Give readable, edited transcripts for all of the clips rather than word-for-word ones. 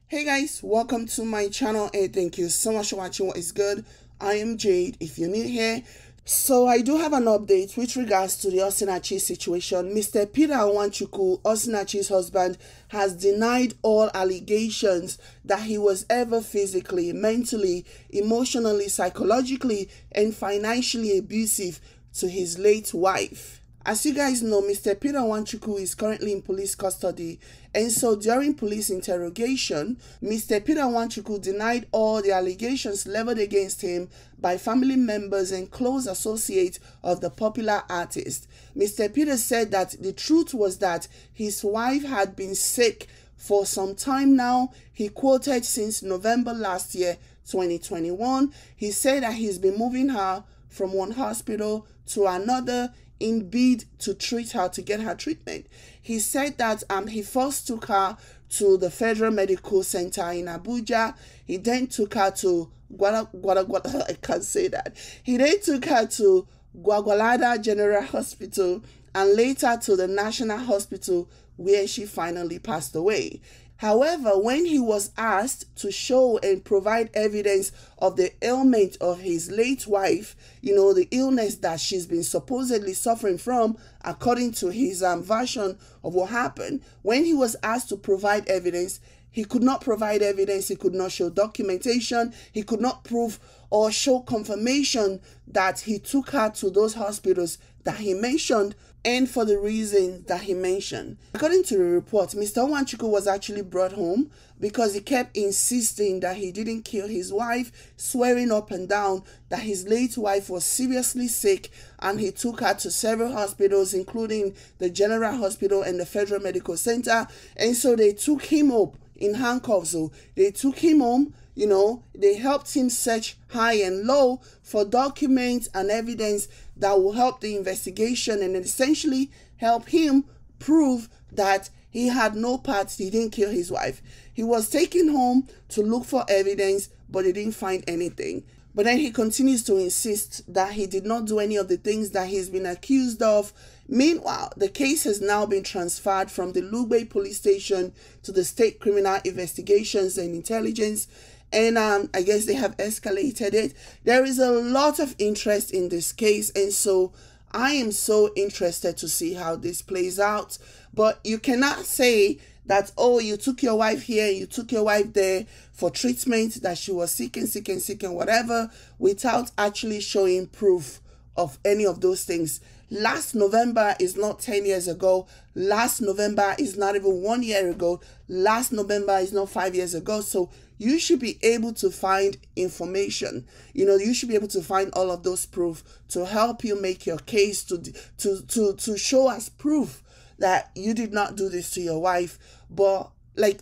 Hey guys, welcome to my channel and thank you so much for watching What Is Good. I am Jade if you're new here. So I do have an update with regards to the Osinachi situation. Mr. Peter Nwachukwu, Osinachi's husband, has denied all allegations that he was ever physically, mentally, emotionally, psychologically, and financially abusive to his late wife. As you guys know, Mr. Peter Nwachukwu is currently in police custody, and so during police interrogation, Mr. Peter Nwachukwu denied all the allegations leveled against him by family members and close associates of the popular artist. Mr. Peter said that the truth was that his wife had been sick for some time now. He quoted since November last year, 2021. He said that he's been moving her from one hospital to another in bid to treat her, to get her treatment. He said that he first took her to the Federal Medical Center in Abuja. He then took her to I can't say that. He then took her to Gwagwalada General Hospital and later to the National Hospital, where she finally passed away. However, when he was asked to show and provide evidence of the ailment of his late wife, the illness that she's been supposedly suffering from, according to his version of what happened, when he was asked to provide evidence, he could not provide evidence, he could not show documentation, he could not prove or show confirmation that he took her to those hospitals that he mentioned and for the reason that he mentioned. According to the report, Mr. Nwachukwu was actually brought home because he kept insisting that he didn't kill his wife, swearing up and down that his late wife was seriously sick, and he took her to several hospitals, including the General Hospital and the Federal Medical Center. And so they took him up in handcuffs. So they took him home. They helped him search high and low for documents and evidence that will help the investigation and essentially help him prove that he had no part, he didn't kill his wife. He was taken home to look for evidence, but he didn't find anything. But then he continues to insist that he did not do any of the things that he's been accused of. Meanwhile, the case has now been transferred from the Lugbe police station to the State Criminal Investigations and Intelligence. And I guess they have escalated it. There is a lot of interest in this case. And so I am so interested to see how this plays out. But you cannot say that, oh, you took your wife here, you took your wife there for treatment, that she was sick and whatever, without actually showing proof of any of those things. Last November is not 10 years ago. Last November is not even 1 year ago. Last November is not 5 years ago. So you should be able to find information. You should be able to find all of those proof to help you make your case, to show us proof that you did not do this to your wife. But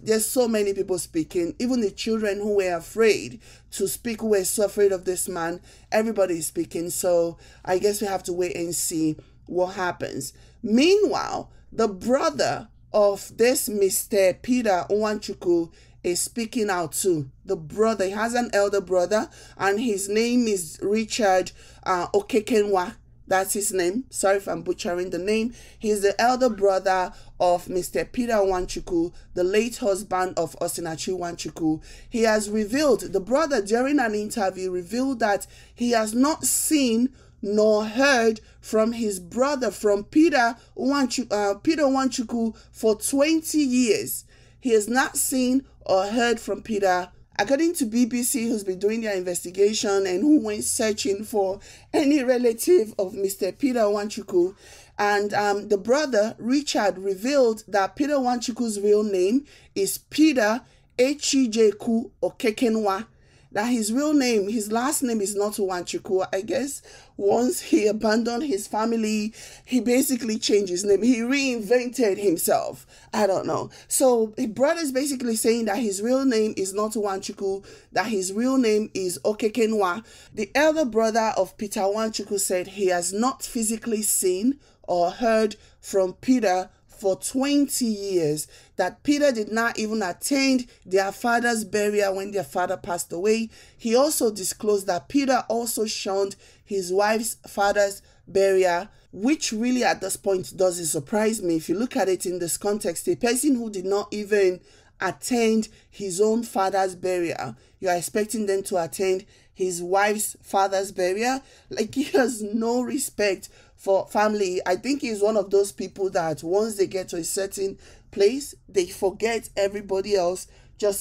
there's so many people speaking, even the children who were afraid to speak, who were so afraid of this man. Everybody is speaking. So I guess we have to wait and see what happens. Meanwhile, the brother of this Mr. Peter Nwachukwu is speaking out too. The brother, he has an elder brother, and his name is Richard SH0CKING. That's his name. Sorry if I'm butchering the name. He's the elder brother of Mr. Peter Nwachukwu, the late husband of Osinachi Nwachukwu. He has revealed, the brother during an interview revealed that he has not seen nor heard from his brother, from Peter Nwachukwu for 20 years. He has not seen or heard from Peter. According to BBC, who's been doing their investigation and who went searching for any relative of Mr. Peter Nwachukwu, and the brother, Richard, revealed that Peter Nwachukwu's real name is Peter SH0CKING. That his real name, his last name is not Nwachukwu. I guess once he abandoned his family, he basically changed his name. He reinvented himself. I don't know. So his brother is basically saying that his real name is not Nwachukwu, that his real name is SH0CKING. The elder brother of Peter Nwachukwu said he has not physically seen or heard from Peter for 20 years, that Peter did not even attend their father's burial when their father passed away. He also disclosed that Peter also shunned his wife's father's burial, which really at this point doesn't surprise me. If you look at it in this context, a person who did not even attend his own father's burial. You are expecting them to attend his wife's father's burial. Like, he has no respect for family. I think he's one of those people that once they get to a certain place, they forget everybody else.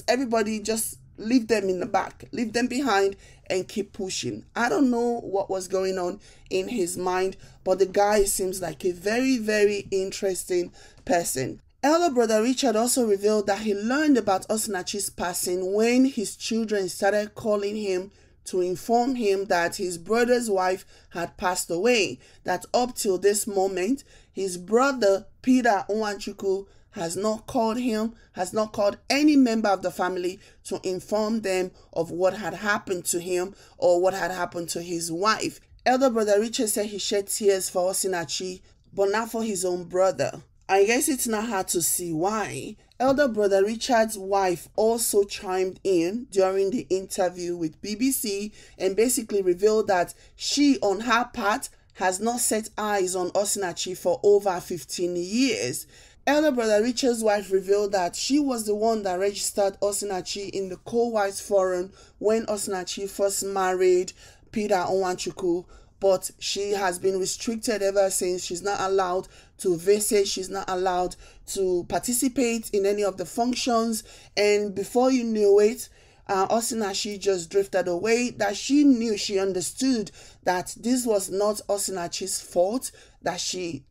Everybody just leave them in the back, leave them behind, and keep pushing. I don't know what was going on in his mind, but the guy seems like a very, very interesting person. Elder Brother Richard also revealed that he learned about Osinachi's passing when his children started calling him to inform him that his brother's wife had passed away. That up till this moment, his brother Peter Nwachukwu has not called him, has not called any member of the family to inform them of what had happened to him or what had happened to his wife. Elder Brother Richard said he shed tears for Osinachi, but not for his own brother. I guess it's not hard to see why. Elder Brother Richard's wife also chimed in during the interview with BBC and basically revealed that she, on her part, has not set eyes on Osinachi for over 15 years. Elder Brother Richard's wife revealed that she was the one that registered Osinachi in the Co-Wives Forum when Osinachi first married Peter Nwachukwu, but she has been restricted ever since. She's not allowed to visit, she's not allowed to participate in any of the functions, and before you knew it, Osinachi just drifted away. That she knew, she understood that this was not Osinachi's fault, that she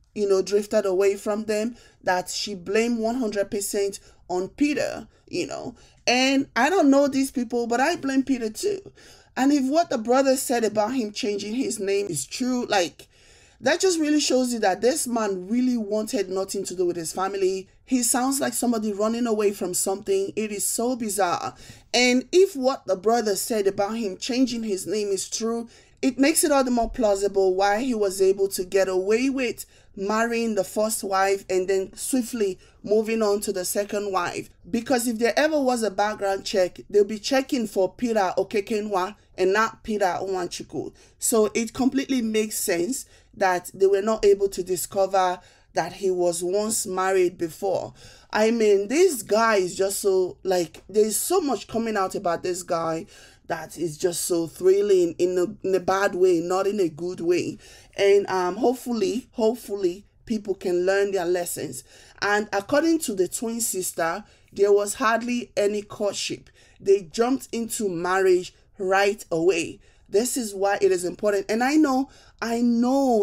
drifted away from them, that she blamed 100% on Peter, And I don't know these people, but I blame Peter too. And if what the brother said about him changing his name is true, like, that just really shows you that this man really wanted nothing to do with his family. He sounds like somebody running away from something. It is so bizarre. And if what the brother said about him changing his name is true, it makes it all the more plausible why he was able to get away with marrying the first wife and then swiftly moving on to the second wife. Because if there ever was a background check, they'll be checking for Peter Okekenwa and not Peter Nwachukwu. So it completely makes sense that they were not able to discover that he was once married before. I mean, this guy is just so, like, there's so much coming out about this guy that is just so thrilling in a bad way, not in a good way. And hopefully people can learn their lessons. And according to the twin sister, there was hardly any courtship. They jumped into marriage right away. This is why it is important. And I know,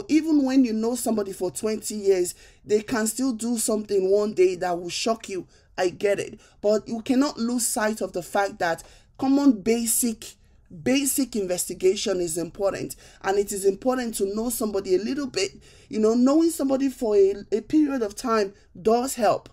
even when you know somebody for 20 years, they can still do something one day that will shock you. I get it. But you cannot lose sight of the fact that common basic investigation is important. And it is important to know somebody a little bit. Knowing somebody for a period of time does help.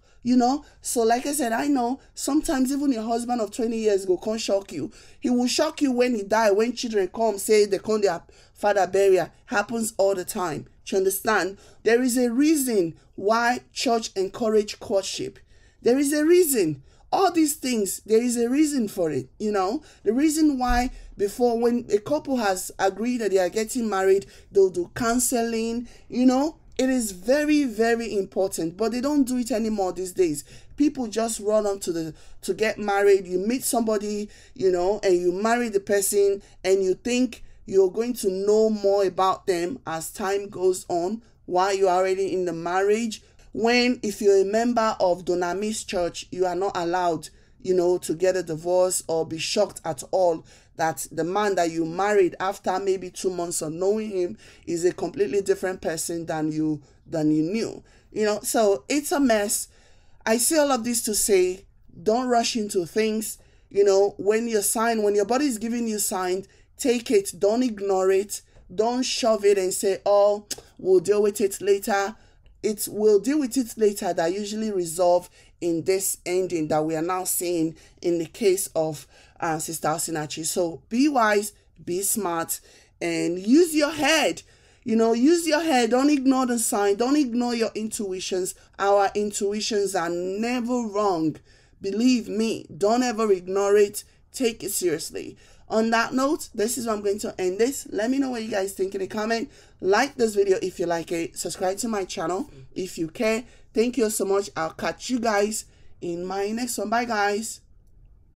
So like I said, I know sometimes even your husband of 20 years go can't shock you. He will shock you when he die, when children come, say they come their father burial. Happens all the time. Do you understand? There is a reason why church encourage courtship. There is a reason. All these things, there is a reason for it, The reason why before, when a couple has agreed that they are getting married, they'll do counseling, It is very, very important, but they don't do it anymore these days. People just run on to get married. You meet somebody, and you marry the person, and you think you're going to know more about them as time goes on while you're already in the marriage. When, if you're a member of Dunamis Church, you are not allowed, to get a divorce or be shocked at all that the man that you married after maybe 2 months of knowing him is a completely different person than you knew. So it's a mess. I say all of this to say, don't rush into things. When your body is giving you signs, take it. Don't ignore it. Don't shove it and say, oh, we'll deal with it later. We'll deal with it later that usually resolve in this ending that we are now seeing in the case of Sister Osinachi. So be wise, be smart, and use your head. Use your head. Don't ignore the sign. Don't ignore your intuitions. Our intuitions are never wrong. Believe me, don't ever ignore it. Take it seriously. On that note, this is where I'm going to end this. Let me know what you guys think in the comment. Like this video if you like it. Subscribe to my channel if you care. Thank you so much. I'll catch you guys in my next one. Bye guys.